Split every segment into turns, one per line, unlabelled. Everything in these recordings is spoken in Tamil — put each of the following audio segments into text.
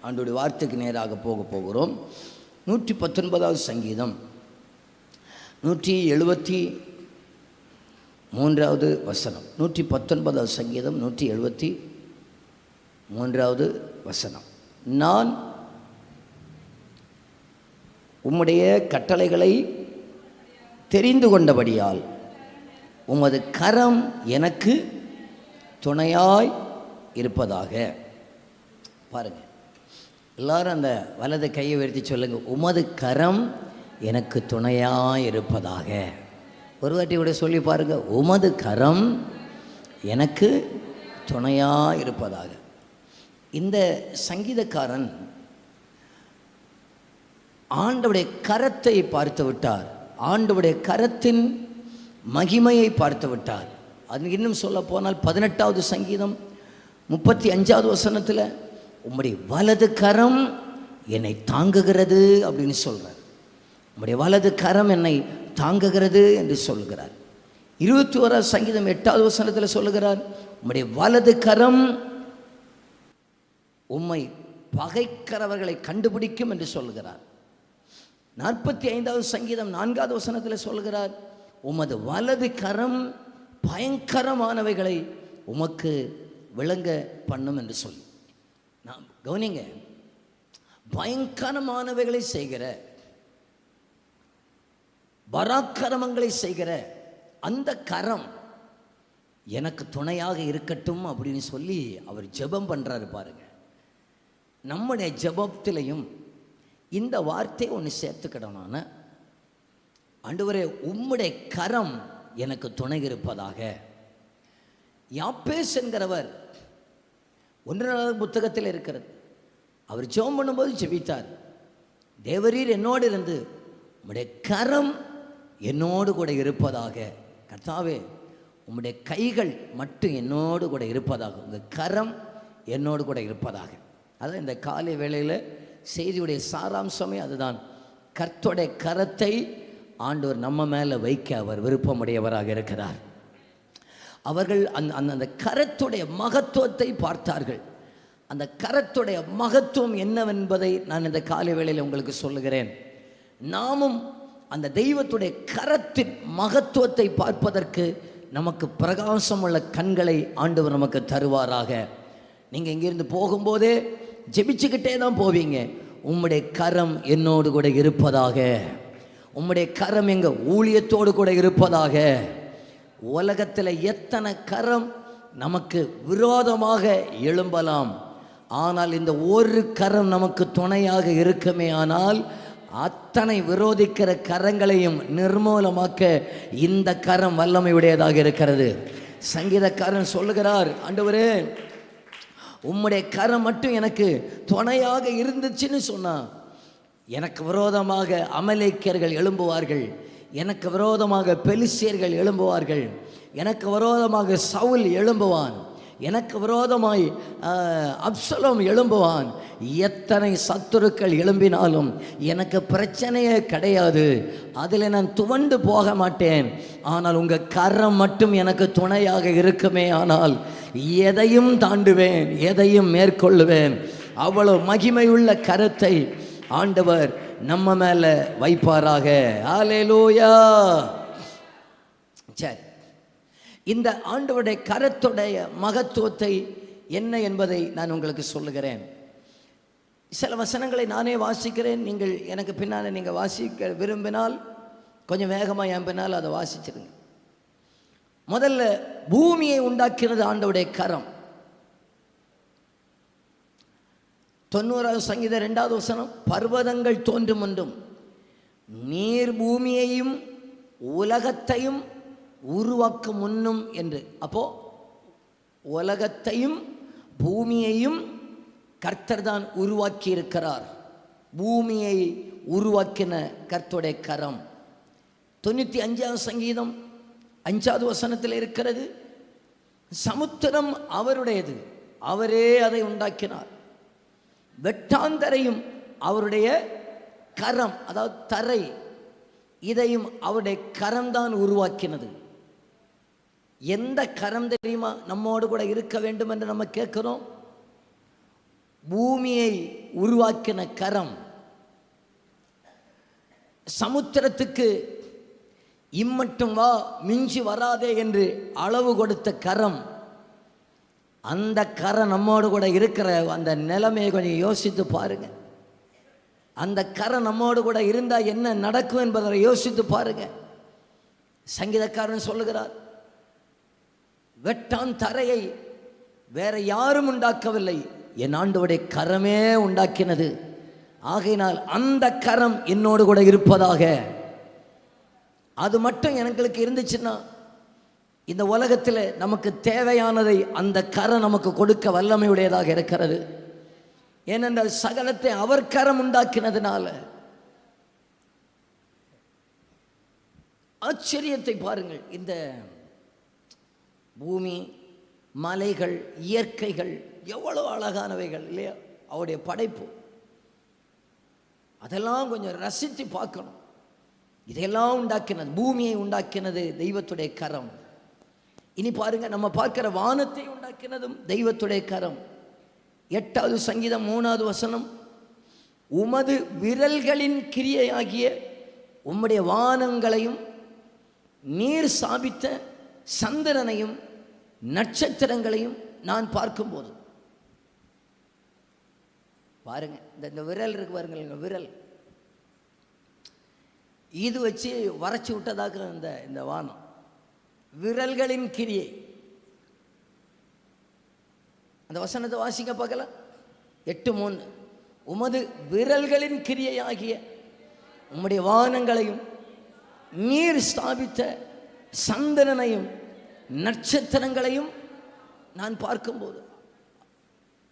ஆண்டோடைய வார்த்தைக்கு நேராக போகிறோம். 119வது சங்கீதம் 173வது வசனம். 119வது சங்கீதம் 173வது வசனம். நான் உம்முடைய கட்டளைகளை தெரிந்து கொண்டபடியால் உமது கரம் எனக்கு துணையாய் இருப்பதாக. பாருங்க, எல்லாரும் அந்த வலது கையை உயர்த்தி சொல்லுங்க, உமது கரம் எனக்கு துணையாய் இருப்பதாக. ஒரு வாட்டி கூட சொல்லி பாருங்க, உமது கரம் எனக்கு துணையாய் இருப்பதாக. இந்த சங்கீதக்காரன் ஆண்டவருடைய கரத்தை பார்த்து விட்டார், ஆண்டவருடைய கரத்தின் மகிமையை பார்த்து விட்டார். அது இன்னும் சொல்ல போனால் 18வது சங்கீதம் 35வது வசனத்தில் உம்முடைய வலது கரம் என்னை தாங்குகிறது அப்படின்னு சொல்கிறார். உம்முடைய வலது கரம் என்னை தாங்குகிறது என்று சொல்கிறார். 21வது சங்கீதம் 8வது வசனத்தில் சொல்லுகிறார், உம்முடைய வலது கரம் உம்மை பகைக்கிறவர்களை கண்டுபிடிக்கும் என்று சொல்கிறார். 45வது சங்கீதம் 4வது வசனத்தில் சொல்கிறார், உமது வலது கரம் பயங்கரமானவைகளை உமக்கு விளங்க பண்ணும் என்று சொல்லி. நான் கவனிங்க, பயங்கரமானவைகளை செய்கிற, பராக்கிரமங்களை செய்கிற அந்த கரம் எனக்கு துணையாக இருக்கட்டும் அப்படின்னு சொல்லி அவர் ஜெபம் பண்ணுறாரு. பாருங்க, நம்முடைய ஜெபத்திலையும் இந்த வார்த்தை ஒன்று சேர்த்துக்கிடமான, ஆண்டவரே உம்முடைய கரம் எனக்கு துணை இருப்பதாக. யாப்பேஸ் என்கிறவர் 1 புத்தகத்தில் இருக்கிறது. அவர் ஜெபம் பண்ணும்போது ஜெபித்தார், தேவரீர் என்னோடு இருந்து உம்முடைய கரம் என்னோடு கூட இருப்பதாக. கர்த்தாவே உம்முடைய கைகள் மட்டும் என்னோடு கூட இருப்பதாக, உங்கள் கரம் என்னோடு கூட இருப்பதாக. அதான் இந்த காலை வேளையில் செய்தியுடைய சாராம்சமே அதுதான். கர்த்தருடைய கரத்தை ஆண்டவர் நம்ம மேலே வைக்க அவர் விருப்பமுடையவராக இருக்கிறார். அவர்கள் அந்த கரத்துடைய மகத்துவத்தை பார்த்தார்கள். அந்த கரத்துடைய மகத்துவம் என்னவென்பதை நான் இந்த காலை வேளையில் உங்களுக்கு சொல்லுகிறேன். நாமும் அந்த தெய்வத்துடைய கரத்தின் மகத்துவத்தை பார்ப்பதற்கு நமக்கு பிரகாசமுள்ள கண்களை ஆண்டவர் நமக்கு தருவாராக. நீங்கள் இங்கிருந்து போகும்போதே ஜெபிச்சுக்கிட்டே தான் போவீங்க, உம்முடைய கரம் என்னோடு கூட இருப்பதாக, உம்முடைய கரம் எங்கள் ஊழியத்தோடு கூட இருப்பதாக. உலகத்தில் எத்தனை கரம் நமக்கு விரோதமாக எழும்பலாம், ஆனால் இந்த ஒரு கரம் நமக்கு துணையாக இருக்குமே ஆனால் அத்தனை விரோதிக்கிற கரங்களையும் நிர்மூலமாக்க இந்த கரம் வல்லமை உடையதாக இருக்கிறது. சங்கீதக்காரன் சொல்லுகிறார், ஆண்டவரே உம்முடைய கரம் மட்டும் எனக்கு துணையாக இருந்துச்சுன்னு சொன்னா, எனக்கு விரோதமாக அமலேக்கியர்கள் எழும்புவார்கள், எனக்கு விரோதமாக பெலிஸ்தியர்கள் எழும்புவார்கள், எனக்கு விரோதமாக சவுல் எழும்புவான், எனக்கு விரோதமாய் அப்சலோம் எழும்புவான். எத்தனை சத்துருக்கள் எழும்பினாலும் எனக்கு பிரச்சனையே கிடையாது, அதில் நான் துவண்டு போக மாட்டேன். ஆனால் உங்கள் கரம் மட்டும் எனக்கு துணையாக இருக்குமே ஆனால் எதையும் தாண்டுவேன், எதையும் மேற்கொள்ளுவேன். அவ்வளவு மகிமையுள்ள கரத்தை ஆண்டவர் நம்ம மேலே வைப்பாராக. ஹல்லேலூயா. சரி, இந்த ஆண்டவருடைய கரத்துடைய மகத்துவத்தை என்ன என்பதை நான் உங்களுக்கு சொல்லுகிறேன். சில வசனங்களை நானே வாசிக்கிறேன், நீங்கள் எனக்கு பின்னால் நீங்கள் வாசிக்க விரும்பினால் கொஞ்சம் வேகமாக என் பின்னால் அதை வாசிச்சிருங்க. முதல்ல, பூமியை உண்டாக்கினது ஆண்டவருடைய கரம். 90வது சங்கீதம் 2வது வசனம், பர்வதங்கள் தோன்றும் என்றும் நீர் பூமியையும் உலகத்தையும் உருவாக்கும் முன்னும் என்று. அப்போ உலகத்தையும் பூமியையும் கர்த்தர் தான் உருவாக்கி இருக்கிறார். பூமியை உருவாக்கின கர்த்தருடைய கரம். 95வது சங்கீதம் 5வது வசனத்தில் இருக்கிறது, சமுத்திரம் அவருடையது, அவரே அதை உண்டாக்கினார். வெட்டாந்தரையும் அவருடைய கரம், அதாவது தரை, இதையும் அவருடைய கரம்தான் உருவாக்கினது. எந்த கரம் தெரியுமா நம்மோடு கூட இருக்க வேண்டும் என்று நம்ம கேட்கிறோம்? பூமியை உருவாக்கின கரம், சமுத்திரத்துக்கு இம்மட்டும் வா மிஞ்சி வராதே என்று அளவு கொடுத்த கரம், அந்த கரம் நம்மோடு கூட இருக்கிற அந்த நிலைமையை கொஞ்சம் யோசித்து பாருங்க. அந்த கரம் நம்மோடு கூட இருந்தால் என்ன நடக்கும் என்பதை யோசித்து பாருங்க. சங்கீதக்காரன் சொல்லுகிறார், வெட்டான் தரையை வேற யாரும் உண்டாக்கவில்லை, என் ஆண்டவருடைய கரமே உண்டாக்கினது. ஆகையினால் அந்த கரம் என்னோடு கூட இருப்பதாக. அது மட்டும் எங்களுக்கு இருந்துச்சுன்னா இந்த உலகத்தில் நமக்கு தேவையானதை அந்த கரம் நமக்கு கொடுக்க வல்லமையுடையதாக இருக்கிறது. ஏனென்றால் சகலத்தை அவர் கரம் உண்டாக்கினதுனால. ஆச்சரியத்தை பாருங்கள், இந்த பூமி, மலைகள், இயற்கைகள் எவ்வளோ அழகானவைகள் இல்லையா, அவருடைய படைப்பு. அதெல்லாம் கொஞ்சம் ரசித்து பார்க்கணும். இதையெல்லாம் உண்டாக்கினது, பூமியை உண்டாக்கினது தெய்வத்துடைய கரம். இனி பாருங்க, நம்ம பார்க்கிற வானத்தை உண்டாக்கினதும் தெய்வத்துடைய கரம். 8வது சங்கீதம் 3வது வசனம், உமது விரல்களின் கிரியையாகிய உம்முடைய வானங்களையும் நீர் சாபித்த சந்திரனையும் நட்சத்திரங்களையும் நான் பார்க்கும்போது. பாருங்க, இந்த விரல் இருக்கு பாருங்க, விரல் இது வச்சு வரைச்சி விட்டதாக இந்த வானம், விரல்களின் கிரியை. அந்த வசனத்தை வாசிக்க பார்க்கலாம். 8:3, உமது விரல்களின் கிரியையாகிய உம்முடைய வானங்களையும் நீர் ஸ்தாபித்த சந்திரனையும் நட்சத்திரங்களையும் நான் பார்க்கும்போது.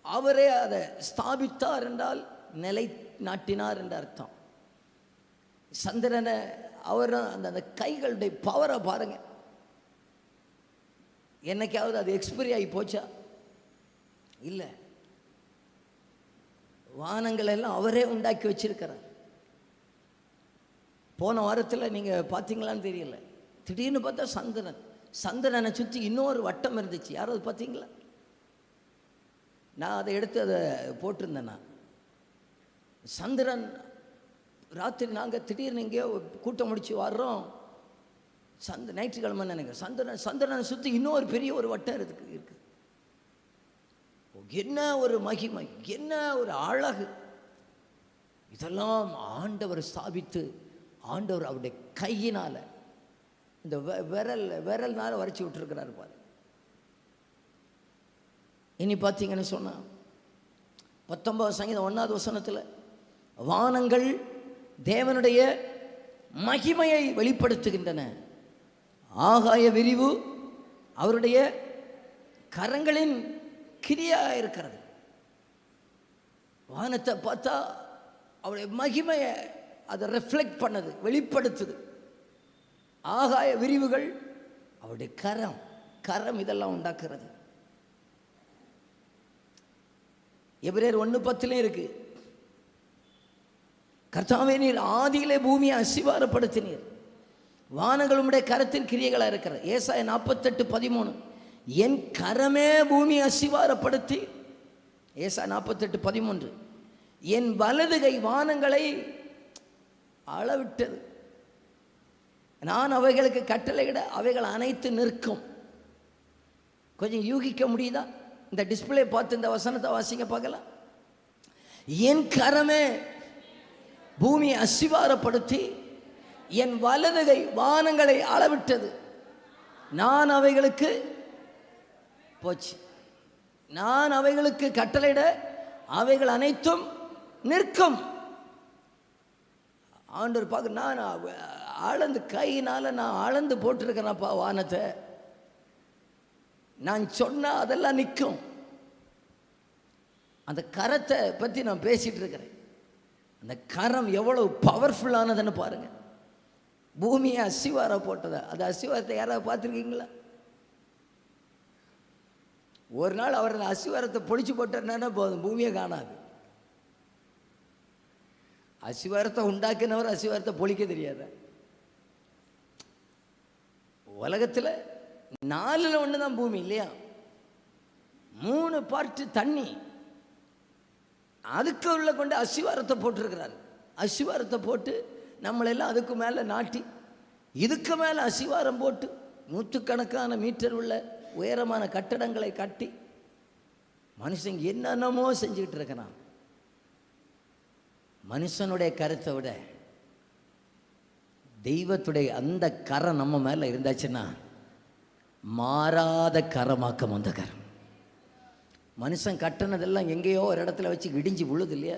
அவரே அதை ஸ்தாபித்தார் என்றால் நிலை நாட்டினார் என்ற அர்த்தம். சந்திரனை அவர் அந்த கைகளுடைய பவரை பாருங்க. என்னைக்காவது அது எக்ஸ்பைரி ஆகி போச்சா? இல்லை. வானங்கள் எல்லாம் அவரே உண்டாக்கி வச்சிருக்கிறார். போன வாரத்தில் நீங்கள் பார்த்தீங்களான்னு தெரியல, திடீர்னு பார்த்தா சந்திரனை சுற்றி இன்னொரு வட்டம் இருந்துச்சு. யாராவது பார்த்தீங்களா? நான் அதை எடுத்து அதை போட்டிருந்தேன். நான் சந்திரன் ராத்திரி நாங்கள் திடீர்னு எங்கேயோ கூட்டம் முடிச்சு வர்றோம், ஞாயிற்றுக்கிழமை நினைக்கிறேன். சந்திரனை சுற்றி இன்னொரு பெரிய ஒரு வட்டம் இருக்கு. என்ன ஒரு மகிமை, என்ன ஒரு அழகு! இதெல்லாம் ஆண்டவர் ஸ்தாபித்து, ஆண்டவர் அவருடைய கையினால இந்த விரல்னால வரைச்சி விட்டுருக்கிறாரு பாரு. இனி பார்த்தீங்கன்னு சொன்னா 19 சங்கீதம் 1வது வசனத்தில், வானங்கள் தேவனுடைய மகிமையை வெளிப்படுத்துகின்றன, ஆகாய விரிவு அவருடைய கரங்களின் கிரியா இருக்கிறது. வானத்தை பார்த்தா அவருடைய மகிமையை அதை ரெஃப்ளெக்ட் பண்ணது, வெளிப்படுத்துது. ஆகாய விரிவுகள் அவருடைய கரம் இதெல்லாம் உண்டாக்குறது. எபிரேயர் 1:10 இருக்கு, கர்த்தாவே நீர் ஆதியிலே பூமியை அசிவாரப்படுத்தினீர், வானங்கள் உம்முடைய கரத்தின் கிரியைகளாக இருக்கிறது. ஏசாயா 48:13, என் கரமே பூமியை அசிவாரப்படுத்தி. ஏசாயா 48:13, என் வலதுகை வானங்களை அளவிட்டது, நான் அவைகளுக்கு கட்டளையிட அவைகள் அனைத்து நிற்கும். கொஞ்சம் யூகிக்க முடியுதா? இந்த டிஸ்பிளே பார்த்து இந்த வசனத்தை வாசிங்க பார்க்கலாம். என் கரமே பூமியை அசிவாரப்படுத்தி என் வலதுகை வானங்களை அளவிட்டது, நான் அவைகளுக்கு போச்சு, நான் அவைகளுக்கு கட்டளையிட அவைகள் அனைத்தும் நிற்கும். ஆண்டவர் பார்க்க, நான் அளந்து கையினால நான் அளந்து போட்டிருக்கிறேன்ப்பா வானத்தை, நான் சொன்னா அதெல்லாம் நிற்கும். அந்த கரத்தை பற்றி நான் பேசிட்டு இருக்கிறேன். அந்த கரம் எவ்வளவு பவர்ஃபுல்லானதுன்னு பாருங்க. பூமியை அசிவாரம் போட்டதா? அது அசிவாரத்தை யாராவது பார்த்துருக்கீங்களா? ஒரு நாள் அவர் அந்த அசிவாரத்தை பொழிச்சு போட்டார்னா போதும், பூமியை காணாது. அசிவாரத்தை உண்டாக்கினவர் அசிவாரத்தை பொழிக்க தெரியாத? உலகத்தில் 4ல் 1 தான் பூமி இல்லையா? 3 பார்ட்டு தண்ணி, அதுக்கு உள்ள கொண்டு அஸ்திவாரத்தை போட்டிருக்கிறார். அஸ்திவாரத்தை போட்டு நம்மளெல்லாம் அதுக்கு மேலே நாட்டி, இதுக்கு மேலே அஸ்திவாரம் போட்டு நூற்றுக்கணக்கான மீட்டர் உள்ள உயரமான கட்டடங்களை கட்டி மனுஷன் என்னென்னமோ செஞ்சுக்கிட்டு இருக்கிறான். மனுஷனுடைய கருத்தை விட தெய்வத்துடைய அந்த கரம் நம்ம மேலே இருந்தாச்சுன்னா மாறாத கரமாக்கம் அந்த கரம். மனுஷன் கட்டினதெல்லாம் எங்கேயோ ஒரு இடத்துல வச்சு இடிஞ்சு விழுது இல்லையா?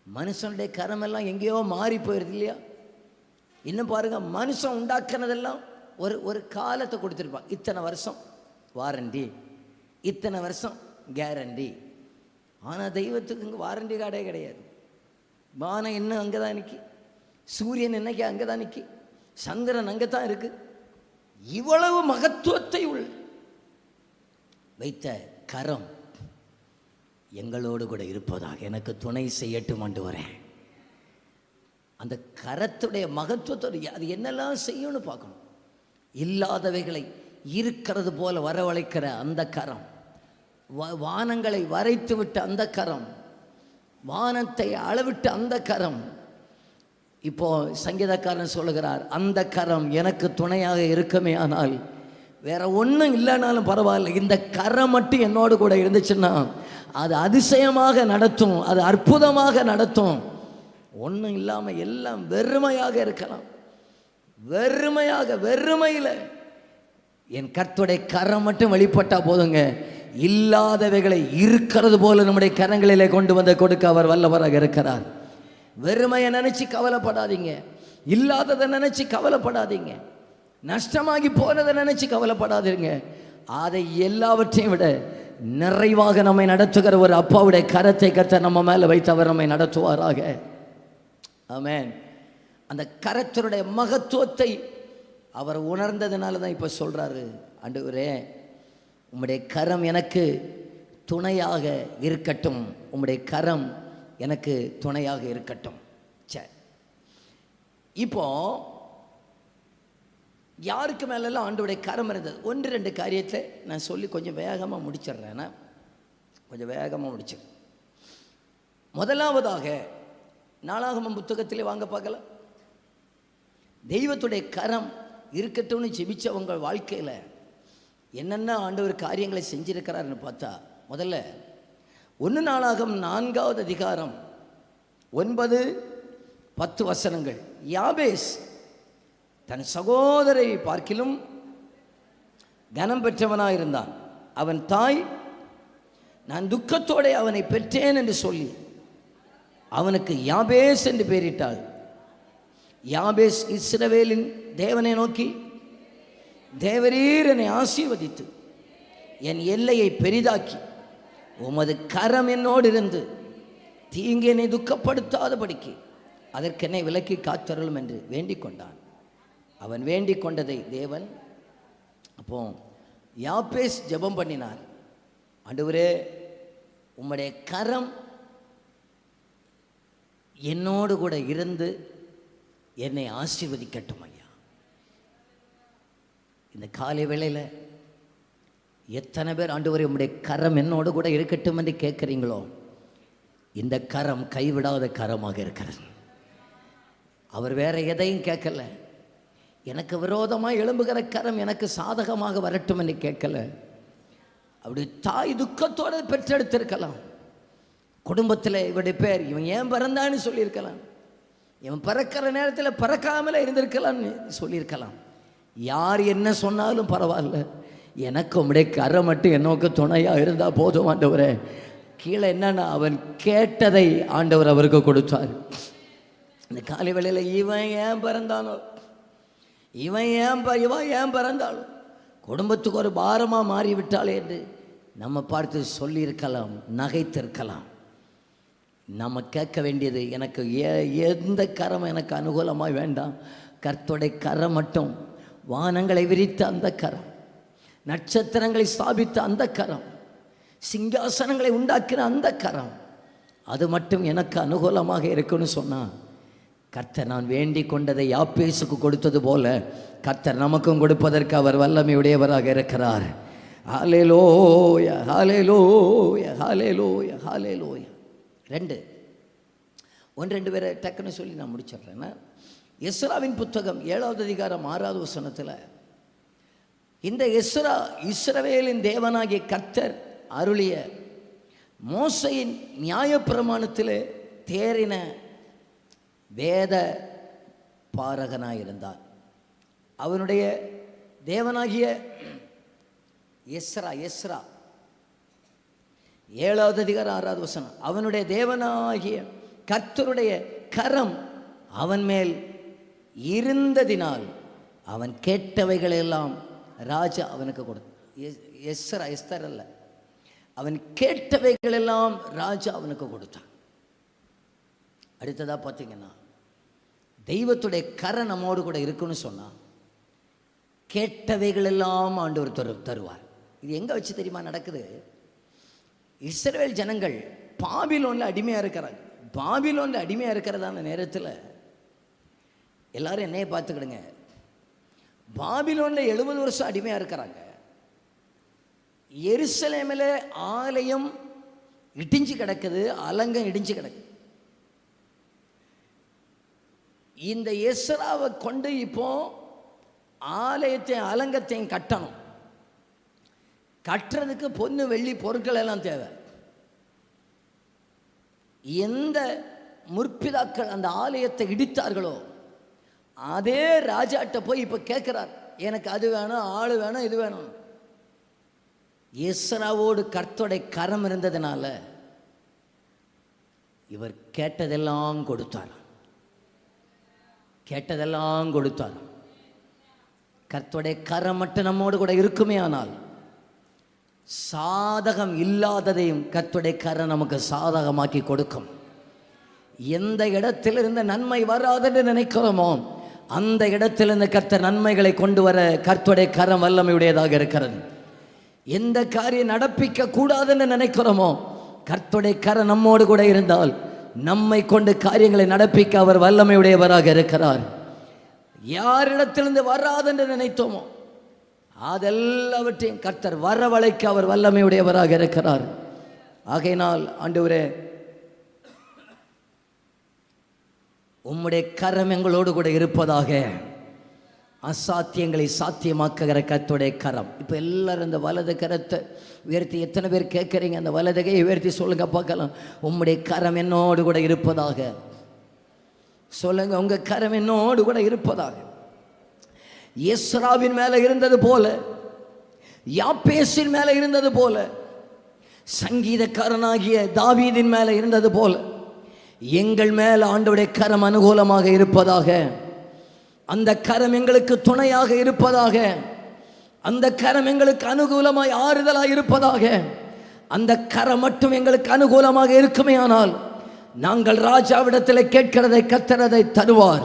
மனுஷனுடைய கரமெல்லாம் எங்கேயோ மாறி போயிடுது இல்லையா? இன்னும் பாருங்கள், மனுஷன் உண்டாக்குனதெல்லாம் ஒரு காலத்தை கொடுத்துருப்பான். இத்தனை வருஷம் வாரண்டி, இத்தனை வருஷம் கேரண்டி. ஆனால் தெய்வத்துக்கு இங்கே வாரண்டி கார்டே கிடையாது. வானம் இன்னும் அங்கே தான் நிற்கி, சூரியன் இன்னைக்கு அங்கே தான் நிற்கி, சந்திரன் அங்கே தான் இருக்கு. இவ்வளவு மகத்துவத்தை வைத்த கரம் எங்களோடு கூட இருப்பதாக எனக்கு துணை செய்யட்டும் ஆண்டவரே. அந்த கரத்துடைய மகத்துவத்தோடு அது என்னெல்லாம் செய்யும்னு பார்க்கணும். இல்லாதவைகளை இருக்கிறது போல வரவழைக்கிற அந்த கரம், வானங்களை வரைத்து விட்ட அந்த கரம், வானத்தை அளவிட்ட அந்த கரம். இப்போ சங்கீதக்காரன் சொல்லுகிறார், அந்த கரம் எனக்கு துணையாக இருக்குமே, ஆனால் வேற ஒன்றும் இல்லைனாலும் பரவாயில்ல, இந்த கரம் மட்டும் என்னோடு கூட இருந்துச்சுன்னா அது அதிசயமாக நடத்தும், அது அற்புதமாக நடத்தும். ஒன்றும் இல்லாமல் எல்லாம் வெறுமையாக இருக்கலாம். வெறுமையில் என் கர்த்தருடைய கரம் மட்டும் வெளிப்பட்டா போதுங்க. இல்லாதவைகளை இருக்கிறது போல நம்முடைய கரங்களிலே கொண்டு வந்து கொடுக்க அவர் வல்லவராக இருக்கிறார். வெறுமையை நினைச்சு கவலைப்படாதீங்க, இல்லாததை நினைச்சு கவலைப்படாதீங்க, நஷ்டமாகி போனதை நினைச்சு கவலைப்படாதீங்க. அதை எல்லாவற்றையும் விட நிறைவாக நம்மை நடத்துகிற ஒரு அப்பாவுடைய கரத்தை கர்த்தர் நம்ம மேலே வைத்து அவர் நம்மை நடத்துவாராக. ஆமென். அந்த கரத்தருடைய மகத்துவத்தை அவர் உணர்ந்ததுனால தான் இப்போ சொல்கிறாரு, ஆண்டவரே உம்முடைய கரம் எனக்கு துணையாக இருக்கட்டும், உம்முடைய கரம் எனக்கு துணையாக இருக்கட்டும். சரி, இப்போ யாருக்கு மேலெல்லாம் ஆண்டவருடைய கரம் இருந்தது? 1-2 காரியத்தை நான் சொல்லி கொஞ்சம் வேகமாக முடிச்சிடுறேன்னா, கொஞ்சம் வேகமாக முடிச்சிடுறேன். முதலாவதாக நாளாகமம் புத்தகத்திலே வாங்க பார்க்கலாம். தெய்வத்துடைய கரம் இருக்கட்டும்னு ஜெபிச்சவங்க வாழ்க்கையில் என்னென்ன ஆண்டவர் காரியங்களை செஞ்சிருக்கிறாருன்னு பார்த்தா, முதல்ல 1 நாளாகமம் 4வது அதிகாரம் 9-10 வசனங்கள். யாபேஸ் தன் சகோதரை பார்க்கிலும் கனம் பெற்றவனாயிருந்தான். அவன் தாய், நான் துக்கத்தோடு அவனை பெற்றேன் என்று சொல்லி அவனுக்கு யாபேஸ் என்று பெயரிட்டாள். யாபேஸ் இஸ்ரவேலின் தேவனை நோக்கி, தேவரீர் என்னை ஆசீர்வதித்து என் எல்லையை பெரிதாக்கி உமது கரம் என்னோடு இருந்து தீங்கு என்னை துக்கப்படுத்தாதபடிக்கு அதற்கென்னை விலக்கி காத்தருளும் என்று வேண்டிக் கொண்டான். அவன் வேண்டிக் கொண்டதை தேவன், அப்போ யாபேஸ் ஜெபம் பண்ணினார், ஆண்டவரே உம்முடைய கரம் என்னோடு கூட இருந்து என்னை ஆசீர்வதிக்கட்டும் ஐயா. இந்த காலை வேளையில் எத்தனை பேர் ஆண்டவரே உம்முடைய கரம் என்னோடு கூட இருக்கட்டும் என்று கேட்குறீங்களோ? இந்த கரம் கைவிடாத கரமாக இருக்கிறது. அவர் வேற எதையும் கேட்கல. எனக்கு விரோதமாக எழும்புகிற கரம் எனக்கு சாதகமாக வரட்டும் என்று கேட்கல. அப்படி தாய் துக்கத்தோடு பெற்றெடுத்திருக்கலாம். குடும்பத்தில் இவருடைய பேர் இவன் ஏன் பிறந்தான்னு சொல்லியிருக்கலாம், இவன் பிறக்கிற நேரத்தில் பிறக்காமலே இருந்திருக்கலாம்னு சொல்லியிருக்கலாம். யார் என்ன சொன்னாலும் பரவாயில்ல, எனக்கு உம்முடைய கரை மட்டும் என்னோக்கு துணையாக இருந்தால் போதும் ஆண்டவரே. கீழே என்னன்னா அவன் கேட்டதை ஆண்டவர் அவருக்கு கொடுத்தார். இந்த காலை வேளையில் இவன் ஏன் பிறந்தானோ, இவன் ஏன் பிறந்தாலும் குடும்பத்துக்கு ஒரு பாரமாக மாறிவிட்டாளே என்று நம்ம பார்த்து சொல்லியிருக்கலாம், நகைத்திருக்கலாம். நம்ம கேட்க வேண்டியது, எனக்கு எந்த கரம் எனக்கு அனுகூலமாக வேண்டாம், கர்த்தருடைய கரம் மட்டும், வானங்களை விரித்த அந்த கரம், நட்சத்திரங்களை ஸ்தாபித்த அந்த கரம், சிங்காசனங்களை உண்டாக்கின அந்த கரம், அது மட்டும் எனக்கு அனுகூலமாக இருக்குன்னு சொன்னால், கர்த்தர் நான் வேண்டிக் கொண்டதை யாபேசுக்கு கொடுத்தது போல கர்த்தர் நமக்கும் கொடுப்பதற்கு அவர் வல்லமையுடையவராக இருக்கிறார். ஹல்லேலூயா, ஹல்லேலூயா, ஹல்லேலூயா, ஹல்லேலூயா. ரெண்டு பேரை டக்குன்னு சொல்லி நான் முடிச்சிடுறேன்னா, எஸ்ராவின் புத்தகம் 7வது அதிகாரம் 6வது வசனத்தில், இந்த எஸ்ரா இஸ்ரவேலின் தேவனாகிய கர்த்தர் அருளிய மோசையின் நியாயப்பிரமாணத்திலே தேறின வேத பாரகனாயிருந்தான். அவனுடைய தேவனாகிய எஸ்ரா 7வது அதிகாரம் 6வது வசனம், அவனுடைய தேவனாகிய கர்த்தருடைய கரம் அவன் மேல் இருந்ததினால் அவன் கேட்டவைகளெல்லாம் ராஜா அவனுக்கு கொடுத்தான். எஸ்தர் அல்ல, அவன் கேட்டவைகளெல்லாம் ராஜா அவனுக்கு கொடுத்தான். அடுத்ததாக பார்த்தீங்கன்னா, தெய்வத்துடைய கரை நம்மோடு கூட இருக்குன்னு சொன்னால் கேட்டவைகளெல்லாம் ஆண்டவர் தருவார். இது எங்கே வச்சு தெரியுமா நடக்குது? இஸ்ரவேல் ஜனங்கள் பாபிலோனில் அடிமையாக இருக்கிறாங்க. பாபிலோனில் அடிமையாக இருக்கிறதான நேரத்தில் எல்லாரும் என்னைய பார்த்துக்கிடுங்க, பாபிலோனில் 70 வருஷம் அடிமையாக இருக்கிறாங்க. எருசலேமில் ஆலயம் இடிஞ்சு கிடக்குது, அலங்கம் இடிஞ்சு கிடக்குது. இந்த எஸ்ராவை கொண்டு இப்போ ஆலயத்தையும் அலங்கத்தையும் கட்டணும். கட்டுறதுக்கு பொண்ணு வெள்ளி பொருட்கள் எல்லாம் தேவை. எந்த முற்பிதாக்கள் அந்த ஆலயத்தை இடித்தார்களோ அதே ராஜாட்ட போய் இப்போ கேட்குறார், எனக்கு அது வேணும், ஆள் வேணும், இது வேணும். எஸ்ராவோடு கர்த்தருடைய கரம் இருந்ததுனால இவர் கேட்டதெல்லாம் கொடுத்தார். கர்த்தருடைய கரம் மட்டும் நம்மோடு கூட இருக்குமே ஆனால் சாதகம் இல்லாததையும் கர்த்தருடைய கரம் நமக்கு சாதகமாக்கி கொடுக்கும். எந்த இடத்திலிருந்து நன்மை வராதுன்னு நினைக்கிறோமோ அந்த இடத்திலிருந்து கர்த்தர் நன்மைகளை கொண்டு வர கர்த்தருடைய கரம் வல்லமையுடையதாக இருக்கிறது. எந்த காரியம் நடப்பிக்க கூடாதுன்னு நினைக்கிறோமோ கர்த்தருடைய கரம் நம்மோடு கூட இருந்தால் நம்மை கொண்டு காரியங்களை நடப்பிக்க அவர் வல்லமையுடையவராக இருக்கிறார். யாரிடத்திலிருந்து வராதென்று நினைத்தோமோ அதெல்லாவற்றையும் கர்த்தர் வரவழைக்க அவர் வல்லமையுடையவராக இருக்கிறார். ஆகையினால் ஆண்டவரே, உம்முடைய கரம் எங்களோடு கூட இருப்பதாக. அசாத்தியங்களை சாத்தியமாக்குகிற கர்த்தருடைய கரம். இப்போ எல்லாரும் இந்த வலது கரத்தை உயர்த்தி, எத்தனை பேர் கேட்குறீங்க? அந்த வலது கையை உயர்த்தி சொல்லுங்க பார்க்கலாம். உம்முடைய கரம் என்னோடு கூட இருப்பதாக சொல்லுங்க. உங்க கரம் என்னோடு கூட இருப்பதாக. எஸ்ராவின் மேலே இருந்தது போல, யாப்பேசின் மேலே இருந்தது போல, சங்கீதக்காரனாகிய தாவீதின் மேலே இருந்தது போல எங்கள் மேல் ஆண்டவருடைய கரம் அனுகூலமாக இருப்பதாக. அந்த கரம் எங்களுக்கு துணையாக இருப்பதாக. அந்த கரம் எங்களுக்கு அனுகூலமாய் ஆறுதலாக இருப்பதாக. அந்த கரம் மட்டும் எங்களுக்கு அனுகூலமாக இருக்குமே ஆனால் நாங்கள் ராஜாவிடத்தில் கேட்கிறதை கர்த்தர் தருவார்.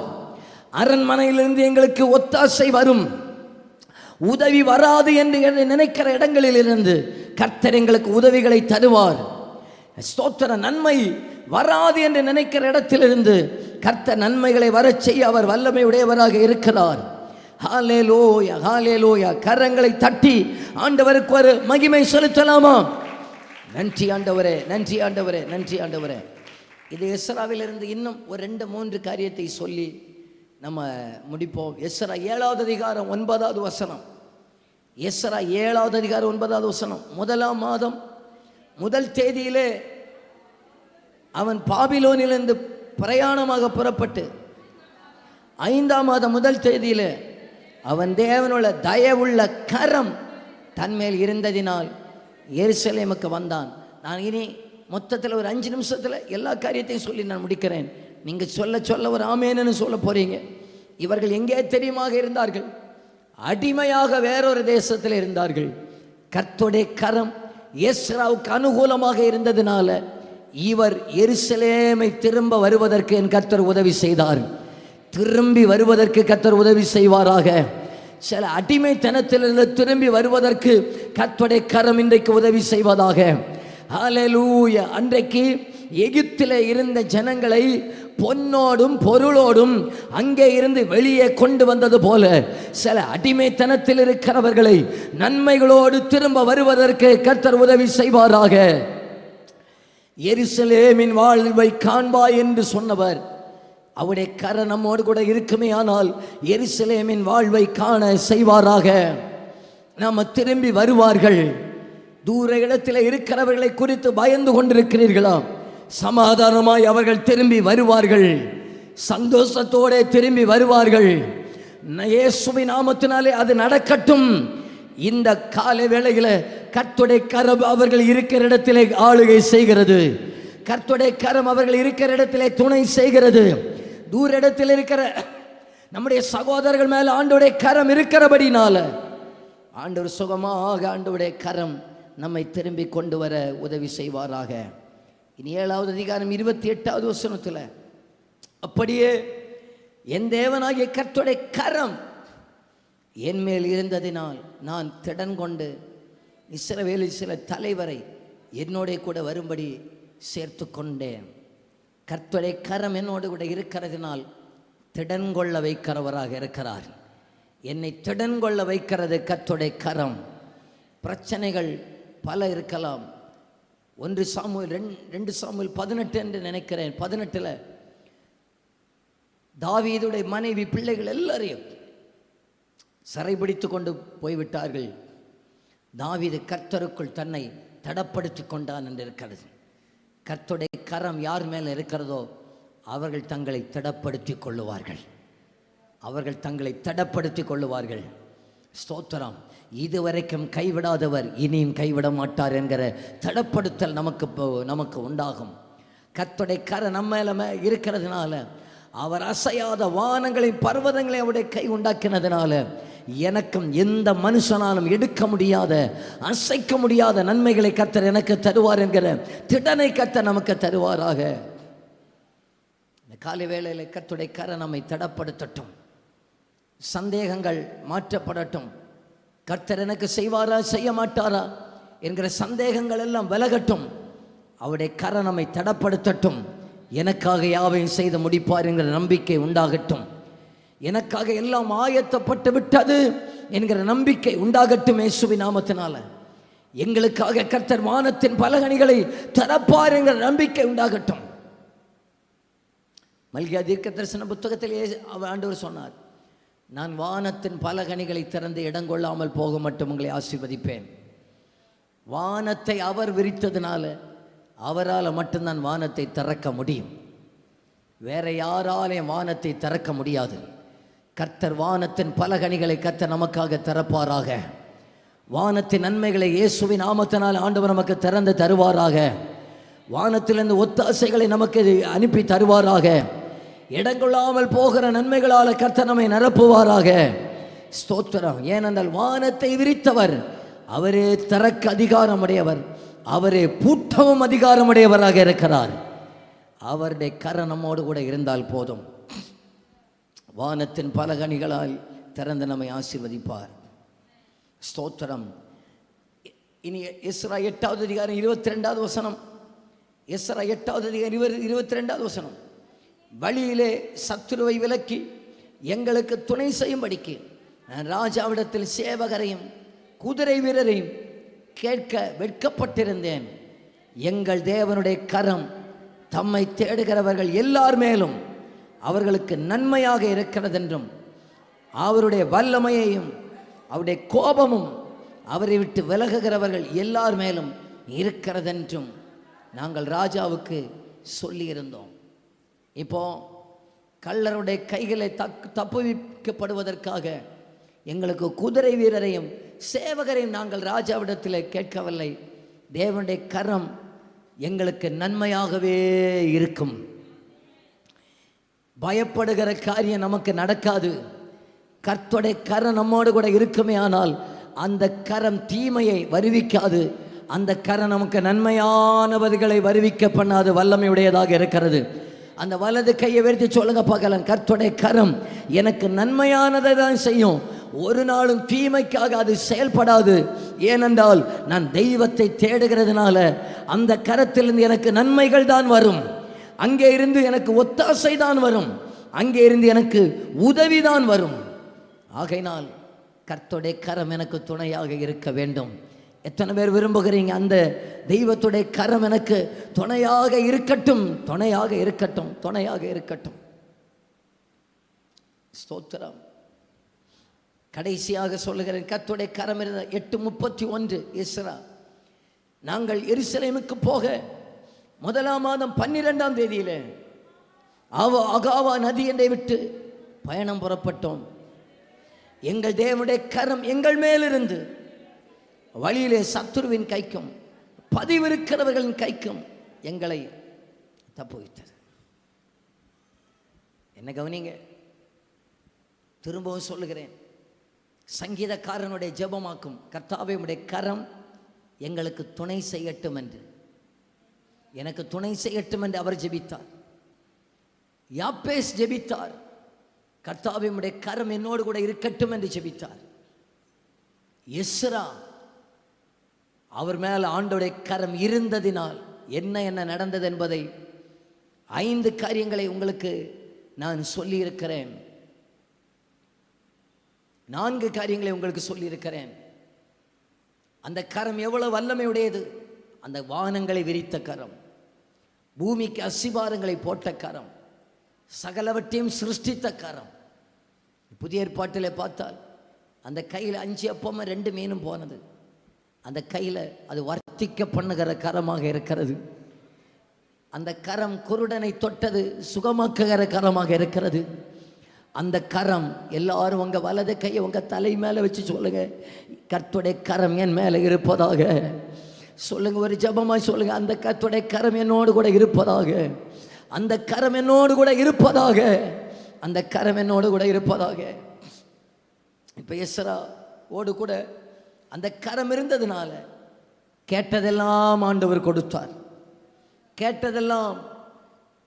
அரண்மனையிலிருந்து எங்களுக்கு ஒத்தாசை வரும். உதவி வராது என்று நினைக்கிற இடங்களில் இருந்து கர்த்தர் எங்களுக்கு உதவிகளை தருவார். ஸ்தோத்திர. நன்மை வராது என்று நினைக்கிற இடத்திலிருந்து கர்த்தர் நன்மைகளை வரச் செய்ய அவர் வல்லமை உடையவராக இருக்கிறார். ஹல்லேலூயா, ஹல்லேலூயா. கரங்களை தட்டி ஆண்டவருக்கு ஒரு மகிமை செலுத்தலாமா? நன்றி ஆண்டவரே, நன்றி ஆண்டவரே, நன்றி ஆண்டவரே. இது எஸ்ராவிலிருந்து இன்னும் ஒரு 2-3 காரியத்தை சொல்லி நம்ம முடிப்போம். எஸ்ரா 7வது அதிகாரம் 9வது வசனம். எஸ்ரா 7வது அதிகாரம் 9வது வசனம். 1ஆம் மாதம் 1 தேதியிலே அவன் பாபிலோனிலிருந்து பிரயாணமாக புறப்பட்டு 5ஆம் மாதம் 1 தேதியிலே அவன் தேவனுள்ள தயவுள்ள கரம் தன்மேல் இருந்ததினால் எருசலேமுக்கு வந்தான். நான் இனி மொத்தத்தில் ஒரு 5 நிமிஷத்தில் எல்லா காரியத்தையும் சொல்லி நான் முடிக்கிறேன். நீங்கள் சொல்ல ஒரு ஆமேன்னு சொல்ல போறீங்க. இவர்கள் எங்கே தெரியுமாக இருந்தார்கள்? அடிமையாக வேறொரு தேசத்தில் இருந்தார்கள். கர்த்தருடைய கரம் எஸ்ராவுக்கு அனுகூலமாக இருந்ததினால இவர் எருசலேமை திரும்ப வருவதற்கு என் கர்த்தர் உதவி செய்தார். திரும்பி வருவதற்கு கர்த்தர் உதவி செய்வாராக. சில அடிமைத்தனத்திலிருந்து திரும்பி வருவதற்கு கர்த்தருடைய கரம் இன்றைக்கு உதவி செய்வதாக. ஹல்லேலூயா. அன்றைக்கு எகிப்திலே இருந்த ஜனங்களை பொன்னோடும் பொருளோடும் அங்கே இருந்து வெளியே கொண்டு வந்தது போல சில அடிமைத்தனத்தில் இருக்கிறவர்களை நன்மைகளோடு திரும்ப வருவதற்கு கர்த்தர் உதவி செய்வாராக. எருசலேமின் வாழ்வை காண்பாய் என்று சொன்னவர், அவருடைய கரம் நம்மோடு கூட இருக்குமே ஆனால் எருசலேமின் வாழ்வை காண செய்வாராக. நாம திரும்பி வருவார்கள். தூர இடத்தில் இருக்கிறவர்களை குறித்து பயந்து கொண்டிருக்கிறீர்களா? சமாதானமாய் அவர்கள் திரும்பி வருவார்கள். சந்தோஷத்தோடு திரும்பி வருவார்கள். இயேசுவின் நாமத்தினாலே அது நடக்கட்டும். இந்த கால வேளையில் கர்த்தருடைய கரம் அவர்கள் இருக்கிற இடத்திலே ஆளுகை செய்கிறது. கர்த்தருடைய கரம் அவர்கள் இருக்கிற இடத்திலே துணை செய்கிறது. தூர இடத்தில் இருக்கிற நம்முடைய சகோதரர்கள் மேல் ஆண்டவருடைய கரம் இருக்கிறபடினால ஆண்டவர் சுகமாக ஆண்டவருடைய கரம் நம்மை திரும்பி கொண்டு வர உதவி செய்வாராக. இனி 7வது அதிகாரம் 28வது வசனத்தில், அப்படியே என் தேவனாகிய கர்த்தருடைய கரம் என் மேல் இருந்ததினால் நான் திடன் கொண்டு இஸ்ரவேலில் சில தலைவரை என்னோட கூட வரும்படி சேர்த்து கொண்டேன். கர்த்தருடைய கரம் என்னோடு கூட இருக்கிறதினால் திடன் கொள்ள வைக்கிறவராக இருக்கிறார். என்னை திடன் கொள்ள வைக்கிறது கர்த்தருடைய கரம். பிரச்சனைகள் பல இருக்கலாம். 1 சாமுவேல் 2 சாமுவேல் 18 என்று நினைக்கிறேன். 18 தாவீதுடைய மனைவி பிள்ளைகள் எல்லாரையும் சிறைபிடித்து கொண்டு போய்விட்டார்கள். தாவீது கர்த்தருக்குள் தன்னை தடப்படுத்தி கொண்டான் என்று இருக்கிறது. கர்த்தருடைய கரம் யார் மேல் இருக்கிறதோ அவர்கள் தங்களை தடப்படுத்தி கொள்ளுவார்கள். அவர்கள் தங்களை தடப்படுத்தி கொள்ளுவார்கள். ஸ்தோத்திரம். இதுவரைக்கும் கைவிடாதவர் இனியும் கைவிட மாட்டார் என்கிற தடப்படுத்தல் நமக்கு உண்டாகும். கர்த்தருடைய கரம் நம்ம மேல இருக்கிறதுனால, அவர் அசையாத வானங்களையும் பர்வதங்களையும் அவருடைய கை உண்டாக்கினதுனால எனக்கும் எந்த மனுஷனாலும் எடுக்க முடியாத அசைக்க முடியாத நன்மைகளை கர்த்தர் எனக்கு தருவார் என்கிற திடனை கர்த்தர் நமக்கு தருவாராக. இந்த காலை வேளையில் கர்த்தருடைய கரம் நம்மை தடப்படுத்தட்டும். சந்தேகங்கள் மாற்றப்படட்டும். கர்த்தர் எனக்கு செய்வாரா செய்ய மாட்டாரா என்கிற சந்தேகங்கள் எல்லாம் விலகட்டும். அவருடைய கரம் நம்மை தடப்படுத்தட்டும். எனக்காக யாவையும் செய்து முடிப்பார் என்கிற நம்பிக்கை உண்டாகட்டும். எனக்காக எல்லாம் ஆயத்தப்பட்டு விட்டது என்கிற நம்பிக்கை உண்டாகட்டும். இயேசுவின் நாமத்தினால எங்களுக்காக கர்த்தர் வானத்தின் பலகணிகளை தரப்பார் என்கிற நம்பிக்கை உண்டாகட்டும். மல்கியா தீர்க்க தரிசன புத்தகத்திலே ஆண்டவர் சொன்னார், நான் வானத்தின் பலகணிகளை திறந்து இடங்கொள்ளாமல் போக மட்டும் உங்களை ஆசீர்வதிப்பேன். வானத்தை அவர் விரித்ததுனால அவரால் மட்டும்தான் வானத்தை திறக்க முடியும். வேற யாராலையும் வானத்தை திறக்க முடியாது. கர்த்தர் வானத்தின் பலகணிகளை கர்த்தர் நமக்காக திறப்பாராக. வானத்தின் நன்மைகளை இயேசுவின் நாமத்தினால் ஆண்டவர் நமக்கு திறந்து தருவாராக. வானத்திலிருந்து ஒத்தாசைகளை நமக்கு அனுப்பி தருவாராக. இடங்கொள்ளாமல் போகிற நன்மைகளால் கர்த்தர் நம்மை நிரப்புவாராக. ஸ்தோத்திரம். ஏனென்றால் வானத்தை விரித்தவர் அவரே திறக்க அதிகாரமுடையவர், அவரே பூட்டவும் அதிகாரமுடையவராக இருக்கிறார். அவருடைய கரம் நம்மோடு கூட இருந்தால் போதும். வானத்தின் பலகணிகளால் திறந்து நம்மை ஆசீர்வதிப்பார். ஸ்தோத்திரம். இனி எஸ்ரா 8வது அதிகாரம் 22வது வசனம். எஸ்ரா 8வது அதிகாரம் 22வது வசனம். வழியிலே சத்துருவை விலக்கி எங்களுக்கு துணை செய்யும்படிக்கு ராஜாவிடத்தில் சேவகரையும் குதிரை வீரரையும் கேட்க வெட்கப்பட்டிருந்தேன். எங்கள் தேவனுடைய கரம் தம்மை தேடுகிறவர்கள் எல்லார் மேலும் அவர்களுக்கு நன்மையாக இருக்கிறதென்றும் அவருடைய வல்லமையையும் அவருடைய கோபமும் அவரை விட்டு விலகுகிறவர்கள் எல்லார் மேலும் இருக்கிறதென்றும் நாங்கள் ராஜாவுக்கு சொல்லியிருந்தோம். இப்போ கள்ளருடைய கைகளை தப்புவிக்கப்படுவதற்காக எங்களுக்கு குதிரை வீரரையும் சேவகரையும் நாங்கள் ராஜாவிடத்தில் கேட்கவில்லை. தேவனுடைய கரம் எங்களுக்கு நன்மையாகவே இருக்கும். பயப்படுகிற காரியம் நமக்கு நடக்காது. கர்த்தருடைய கரம் நம்மோடு கூட இருக்குமே ஆனால் அந்த கரம் தீமையை வருவிக்காது. அந்த கரம் நமக்கு நன்மையானவர்களை வருவிக்க பண்ணாது, வல்லமையுடையதாக இருக்கிறது. அந்த வலது கையை வெறுத்து சொல்லுங்க பார்க்கலாம், கர்த்தருடைய கரம் எனக்கு நன்மையானதை தான் செய்யும். ஒரு நாளும் தீமைக்காக அது செயல்படாது. ஏனென்றால் நான் தெய்வத்தை தேடுகிறதுனால அந்த கரத்திலிருந்து எனக்கு நன்மைகள் தான் வரும். அங்கே இருந்து எனக்கு ஒத்தாசை தான் வரும். அங்கே இருந்து எனக்கு உதவி தான் வரும். ஆகையினால் கர்த்தருடைய கரம் எனக்கு துணையாக இருக்க வேண்டும். எத்தனை பேர் விரும்புகிறீங்க அந்த தெய்வத்துடைய கரம் எனக்கு துணையாக இருக்கட்டும், துணையாக இருக்கட்டும், துணையாக இருக்கட்டும். ஸ்தோத்திரம். கடைசியாக சொல்லுகிறேன், கர்த்தருடைய கரம் இருந்த 8:31 எஸ்ரா. நாங்கள் எருசலேமுக்கு போக 1ஆம் மாதம் 12ஆம் தேதியிலே அகாவா நதி என்னை விட்டு பயணம் புறப்பட்டோம். எங்கள் தேவனுடைய கரம் எங்கள் மேலிருந்து வழியிலே சத்துருவின் கைக்கும் பதிவிருக்கிறவர்களின் கைக்கும் எங்களை தப்புவித்தது. என்ன கவனிங்க, திரும்பவும் சொல்லுகிறேன், சங்கீதக்காரனுடைய ஜெபமாக்கும், கர்த்தாவே உம்முடைய கரம் எங்களுக்கு துணை செய்யட்டும் என்று, எனக்கு துணை செய்யட்டும் என்று அவர் ஜெபித்தார். யாப்பேஸ் ஜெபித்தார், கர்த்தாவே உம்முடைய கரம் என்னோடு கூட இருக்கட்டும் என்று ஜெபித்தார். எஸ்ரா அவர் மேல் ஆண்டவருடைய கரம் இருந்ததினால் என்ன நடந்தது என்பதை 5 காரியங்களை உங்களுக்கு நான் சொல்லியிருக்கிறேன். 4 காரியங்களை உங்களுக்கு சொல்லியிருக்கிறேன். அந்த கரம் எவ்வளவு வல்லமையுடையது! அந்த வானங்களை விரித்த கரம், பூமிக்கு அஸ்திபாரங்களை போட்ட கரம், சகலவற்றையும் சிருஷ்டித்த கரம். புதிய ஏற்பாட்டில் பார்த்தால் அந்த கையில் 5 அப்பமும் 2 மீனும் போனது. அந்த கையில் அது வர்த்திக்க பண்ணுகிற கரமாக இருக்கிறது. அந்த கரம் குருடனை தொட்டது சுகமாக்குகிற கரமாக இருக்கிறது. அந்த கரம், எல்லாரும் உங்கள் வலது கையை உங்கள் தலை மேலே வச்சு சொல்லுங்க, கர்த்தருடைய கரம் என் மேலே இருப்பதாக சொல்லுங்க. ஒரு ஜபமாய் சொல்லுங்க, அந்த கர்த்தருடைய கரம் என்னோடு கூட இருப்பதாக, அந்த கரம் என்னோடு கூட இருப்பதாக, அந்த கரம் என்னோடு கூட இருப்பதாக. இப்போ எஸ்ரா ஓடு கூட அந்த கரம் இருந்ததுனால கேட்டதெல்லாம் ஆண்டவர் கொடுத்தார். கேட்டதெல்லாம்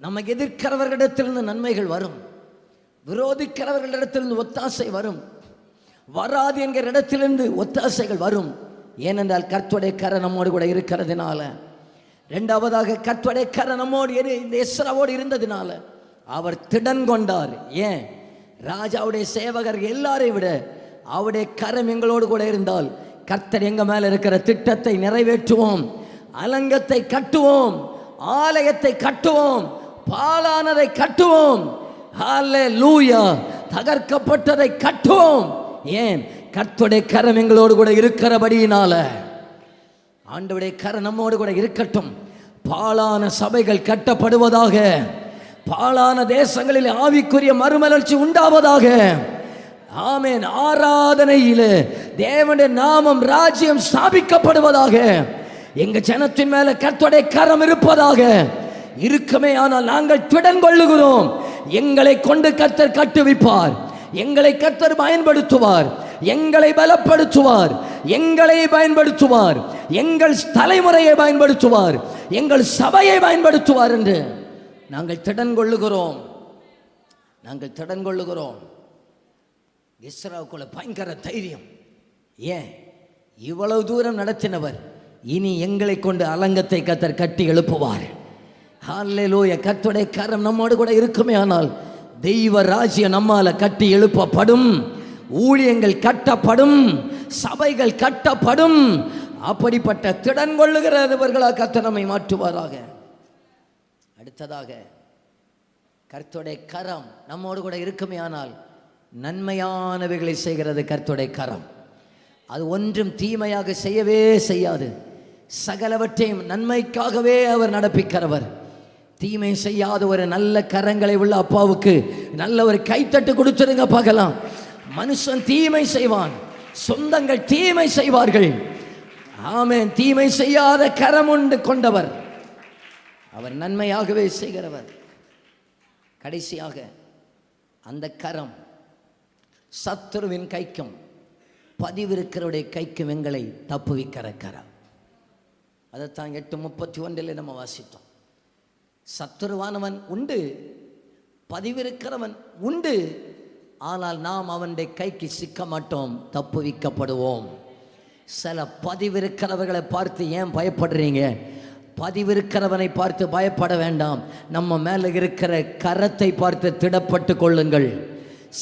நமக்கு எதிர்க்கிறவர்களிடத்திலிருந்து நன்மைகள் வரும், விரோதிக்கிறவர்களிடத்திலிருந்து ஒத்தாசை வரும், வராது என்கிற இடத்திலிருந்து ஒத்தாசைகள் வரும். ஏனென்றால் கர்த்தருடைய கரம் நம்மோடு கூட இருக்கிறதுனால. 2ஆவதாக கர்த்தருடைய கரம் நம்மோடு இந்த எஸ்ராவோடு இருந்ததினால அவர் திடன் கொண்டார். ஏன்? ராஜாவுடைய சேவகர் எல்லாரையும் விட அவருடைய கரம் எங்களோடு கூட இருந்தால் கர்த்தர் எங்க மேல இருக்கிற திட்டத்தை நிறைவேற்றுவோம், அலங்கத்தை கட்டுவோம், ஆலயத்தை கட்டுவோம், பாழானதை கட்டுவோம், ஹல்லேலூயா, தகர்க்கப்பட்டதை கட்டுவோம். ஏன்? கர்த்தருடைய கரம் எங்களோடு கூட இருக்கிறபடியினால. ஆண்டவருடைய கரம் நம்மோடு கூட இருக்கட்டும். பாழான சபைகள் கட்டப்படுவதாக, பாழான தேசங்களில் ஆவிக்குரிய மறுமலர்ச்சி உண்டாவதாக. ஆமென். ஆராதனையில் தேவனுடைய நாமம் ராஜ்யம் ஸ்தாபிக்கப்படுவதாக. எங்க ஜனத்தின் மேல கர்த்தருடைய கரம் இருப்பதாக. இருக்குமே, ஆனால் நாங்கள் திடன் கொள்ளுகிறோம். எங்களை கொண்டு கர்த்தர் கட்டுவிப்பார், எங்களை கர்த்தர் பயன்படுத்துவார், எங்களை பலப்படுத்துவார், எங்களை பயன்படுத்துவார், எங்கள் தலைமுறையை பயன்படுத்துவார், எங்கள் சபையை பயன்படுத்துவார் என்று நாங்கள் திடன் கொள்ளுகிறோம். நாங்கள் திடன் கொள்ளுகிறோம். எஸ்ராவுக்குள்ள பயங்கர தைரியம். ஏன்? இவ்வளவு தூரம் நடத்தினவர் இனி எங்களை கொண்டு அலங்கத்தை கர்த்தர் கட்டி எழுப்புவார். ஹல்லேலூயா. கர்த்தருடைய கரம் நம்மோடு கூட இருக்குமே, ஆனால் தெய்வ ராஜ்யம் நம்மால கட்டி எழுப்பப்படும், ஊழியங்கள் கட்டப்படும், சபைகள் கட்டப்படும். அப்படிப்பட்ட திடன் கொள்ளுகிறவர்களாக கர்த்தர் நம்மை மாற்றுவாராக. அடுத்ததாக, கர்த்தருடைய கரம் நம்மோடு கூட இருக்குமே, ஆனால் நன்மையானவைகளை செய்கிறது கர்த்தருடைய கரம். அது ஒன்றும் தீமையாக செய்யவே செய்யாது. சகலவற்றையும் நன்மைக்காகவே அவர் நடப்பிக்கிறவர். தீமை செய்யாத ஒரு நல்ல கரங்களை உள்ள அப்பாவுக்கு நல்ல ஒரு கைத்தட்டு கொடுத்துருங்க பார்க்கலாம். மனுஷன் தீமை செய்வான், சொந்தங்கள் தீமை செய்வார்கள். ஆமென். தீமை செய்யாத கரம் உண்டு கொண்டவர் அவர், நன்மையாகவே செய்கிறவர். கடைசியாக, அந்த கரம் சத்துருவின் கைக்கும் பதிவிருக்கிறவருடைய கைக்கும் எங்களை தப்புவிக்கிற கரம். அதைத்தான் 8:31 நம்ம வாசித்தோம். சத்துருவானவன் உண்டு, பதிவிருக்கிறவன் உண்டு, ஆனால் நாம் அவனுடைய கைக்கு சிக்க மாட்டோம், தப்புவிக்கப்படுவோம். சில பதிவிருக்கிறவர்களை பார்த்து ஏன் பயப்படுறீங்க? பதிவிருக்கிறவனை பார்த்து பயப்பட வேண்டாம். நம்ம மேலே இருக்கிற கரத்தை பார்த்து திடப்பட்டு கொள்ளுங்கள்.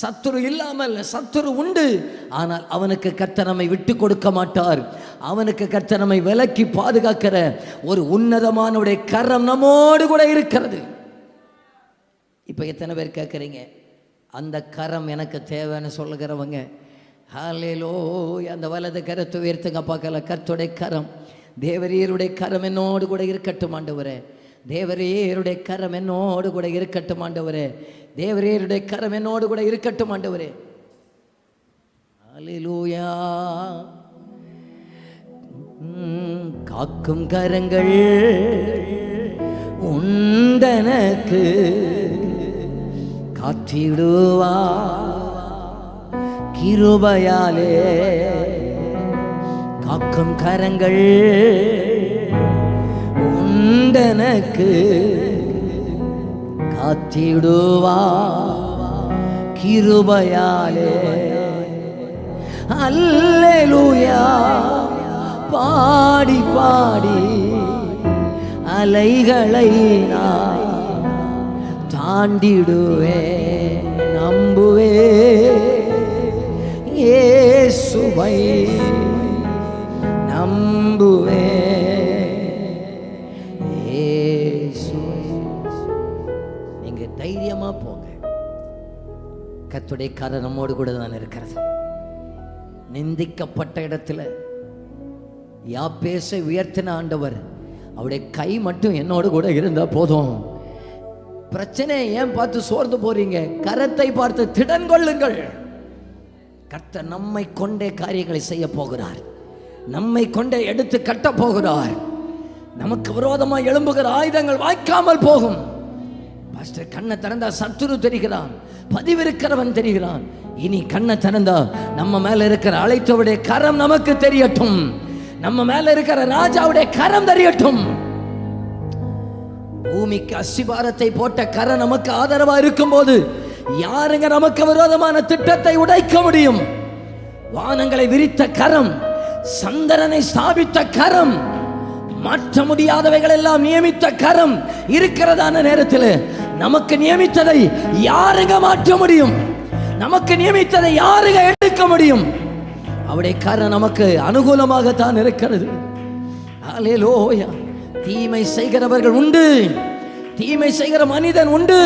சத்துரு இல்லாமல், சத்துரு உண்டு, ஆனால் அவனுக்கு கர்த்தர் நம்மை விட்டு கொடுக்க மாட்டார். அவனுக்கு கர்த்தர் நம்மை விலக்கி பாதுகாக்கிற ஒரு உன்னதமானவருடைய கரம் நம்மோடு கூட இருக்கிறது. இப்போ எத்தனை பேர் கேட்குறீங்க அந்த கரம் எனக்கு தேவைன்னு சொல்லுகிறவங்க? ஹல்லேலூயா. அந்த வலது கரத்தை உயர்த்துங்க பார்க்கல. கர்த்தருடைய கரம், தேவரீருடைய கரம் என்னோடு கூட இருக்கட்டும் ஆண்டவரே. தேவரீருடைய கரம் என்னோடு கூட இருக்கட்டும் ஆண்டவரே. தேவரீருடைய கரம் என்னோடு கூட இருக்கட்டும் ஆண்டவரே. ஹல்லேலூயா. காக்கும் கரங்கள் உண்டனக்கு காத்திடுவா கிருபையாலே. காக்கும் கரங்கள் உண்டனக்கு காத்திடுவா கிருபையாலே. அல்லேலூயா. பாடி பாடி அலைகளை நான் தாண்டிடுவே நம்புவே இயேசுவை நம்புவே இயேசு. நீங்க தைரியமா போங்க. கர்த்தருடைய கரம் நம்மோடு கூட தான் இருக்கிறது. நிந்திக்கப்பட்ட இடத்துல யாப்பேசை உயர்த்தின ஆண்டவர், அவருடைய கை மட்டும் என்னோடு கூட இருந்தா போதும். பிரச்சனை ஏன் பார்த்து சோர்ந்து போறீங்க? கரத்தை பார்த்து திடன் கொள்ளுங்கள். கர்த்தர் நம்மை கொண்டே காரியங்களை செய்ய போகிறார். நம்மை கொண்டே எடுத்து கட்ட போகிறார். நமக்கு விரோதமாக எழும்புகிற ஆயுதங்கள் வாய்க்காமல் போகும். பாஸ்டர், கண்ணை திறந்தா சத்துரு தெரிகிறான், பதிவிருக்கிறவன் தெரிகிறான். இனி கண்ணை திறந்தா நம்ம மேல இருக்கிற அழைத்தவுடைய கரம் நமக்கு தெரியட்டும். நம்ம மேல இருக்கிற ராஜாவுடைய கரம் தெரியட்டும். பூமிக்கு அஸ்திபாரத்தை போட்ட கரம் நமக்கு ஆதரவா இருக்கும் போது யாருங்க நமக்கு விரோதமான திட்டத்தை உடைக்க முடியும்? வானங்களை விரித்த கரம், சந்திரனை ஸ்தாபித்த கரம், மாற்ற முடியாதவைகள் எல்லாம் நியமித்த கரம் இருக்கிறதான நேரத்தில் நமக்கு நியமித்ததை யாருங்க மாற்ற முடியும்? நமக்கு நியமித்ததை யாருங்க எடுக்க முடியும்? அவருடைய கரம் நமக்கு அனுகூலமாகத்தான் இருக்கிறது. ஹல்லேலூயா. தீமை செய்கிறவர்கள் உண்டு, தீமை செய்கிற மனிதன் உண்டு.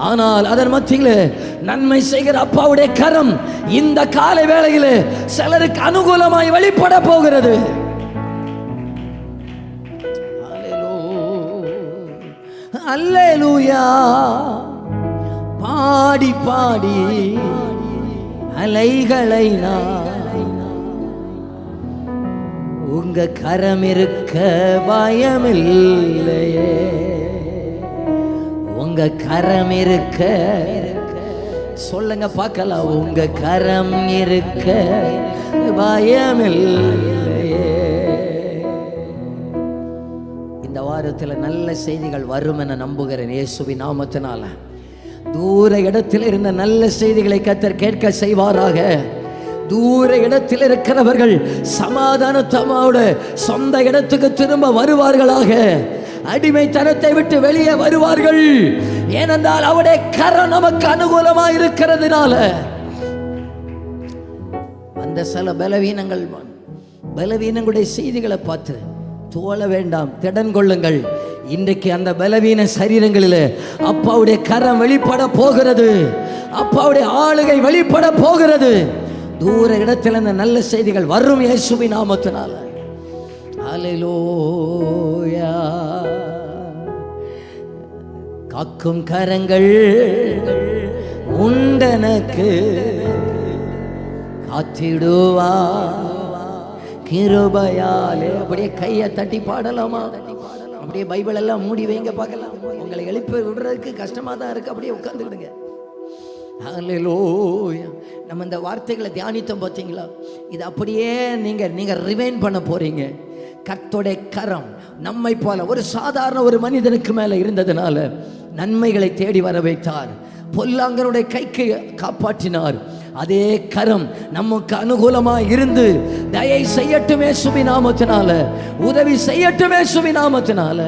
ஆனால் அதன் மத்தியில் நன்மை செய்கிற அப்பாவுடைய கரம் இந்த காலை வேளையில் சிலருக்கு அனுகூலமாய் வெளிப்பட போகிறது. அல்லேலூயா. பாடி பாடி அலைகளை நான் உங்க கரம் இருக்க பயமில்லையே. உங்க கரம் இருக்க சொல்லுங்க பார்க்கலாம். உங்க கரம் இருக்க பயமில்லையே. இந்த வாரத்தில் நல்ல செய்திகள் வரும் என நம்புகிறேன் இயேசுவின் நாமத்தினால. தூர இடத்தில் இருந்த நல்ல செய்திகளை கர்த்தர் கேட்க செய்வாராக. தூர இடத்தில் இருக்கிறவர்கள் சமாதானத்தோடு சொந்த இடத்துக்கு திரும்ப வருவார்களாக. அடிமைத்தனத்தை விட்டு வெளியே வருவார்கள். ஏனென்றால் அவருடைய கரம் நமக்கு அனுகூலமாக இருக்கிறதுனால. அந்த சில பலவீனங்களுடைய செய்திகளை பார்த்து தோழ வேண்டாம், திடன் கொள்ளுங்கள். இன்றைக்கு அந்த பலவீன சரீரங்களில் அப்பாவுடைய கரம் வெளிப்பட போகிறது. அப்பாவுடைய ஆளுகை வெளிப்பட போகிறது. தூர இடத்தில் அந்த நல்ல செய்திகள் வரும் இயேசுவின் நாமத்தினால. ஹல்லேலூயா. காக்கும் கரங்கள் உண்டனக்கு காத்திடுவா கிருபையாலே. அப்படியே கையை தட்டி பாடலாமா? அப்படியே பைபிள் எல்லாம் மூடி வைங்க பார்க்கலாம். உங்களை எழுப்பி விடுறதுக்கு கஷ்டமா தான் இருக்கு. அப்படியே உட்கார்ந்துக்கிடுங்க. ஹல்லேலூயா. நம்ம இந்த வார்த்தைகளை தியானித்தோம் பார்த்தீங்களா? இது அப்படியே நீங்க ரிவைன் பண்ண போறீங்க. கர்த்தருடைய கரம் நம்மை போல ஒரு சாதாரண ஒரு மனிதனுக்கு மேல இருந்ததுனால நன்மைகளை தேடி வர வைத்தார். பொல்லாங்கனுடைய கைக்கு காப்பாற்றினார். அதே கரம் நமக்கு அனுகூலமாக இருந்து தயை செய்யட்டுமே சுபி நாமத்தினால, உதவி செய்யட்டுமே சுபி நாமத்தினால.